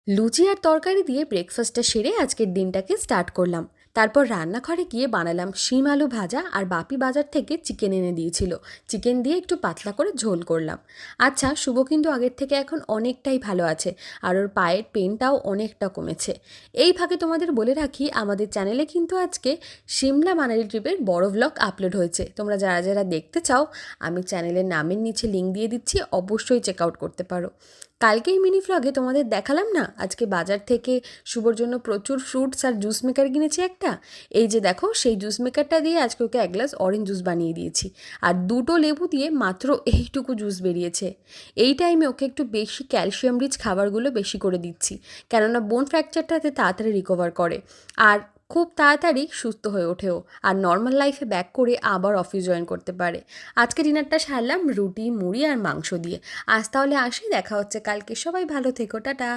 লুচি আর তরকারি দিয়ে ব্রেকফাস্টটা সেরে আজকের দিনটাকে স্টার্ট করলাম। তারপর রান্নাঘরে গিয়ে বানালাম শিম আলু ভাজা, আর বাপি বাজার থেকে চিকেন এনে দিয়েছিল। চিকেন দিয়ে একটু পাতলা করে ঝোল করলাম। আচ্ছা, শুভ কিন্তু আগের থেকে এখন অনেকটাই ভালো আছে, আর ওর পায়ের পেনটাও অনেকটা কমেছে। এই ফাঁকে তোমাদের বলে রাখি, আমাদের চ্যানেলে কিন্তু আজকে সিমলা মানালি ট্রিপের বড় ভ্লগ আপলোড হয়েছে। তোমরা যারা যারা দেখতে চাও, আমি চ্যানেলের নামের নিচে লিঙ্ক দিয়ে দিচ্ছি, অবশ্যই চেক আউট করতে পারো। কালকেই মিনি ভ্লগে তোমাদের দেখালাম না, আজকে বাজার থেকে শুভর জন্য প্রচুর ফ্রুটস আর জুস মেকার কিনেছি একটা। এই যে দেখো, সেই জুস মেকারটা দিয়ে আজকে ওকে এক গ্লাস অরেঞ্জ জুস বানিয়ে দিয়েছি, আর দুটো লেবু দিয়ে মাত্র এইটুকু জুস বেরিয়েছে। এই টাইমে ওকে একটু বেশি ক্যালসিয়াম রিচ খাবারগুলো বেশি করে দিচ্ছি, কেননা বোন ফ্র্যাকচারটাতে তাড়াতাড়ি রিকভার করে আর খুব তাড়াতাড়ি সুস্থ হয়ে ওঠেও, আর নর্মাল লাইফে ব্যাক করে আবার অফিস জয়েন করতে পারে। আজকে ডিনারটা সারলাম রুটি, মুড়ি আর মাংস দিয়ে। আজ তাহলে আসি, দেখা হচ্ছে কালকে। সবাই ভালো থেকো, টাটা।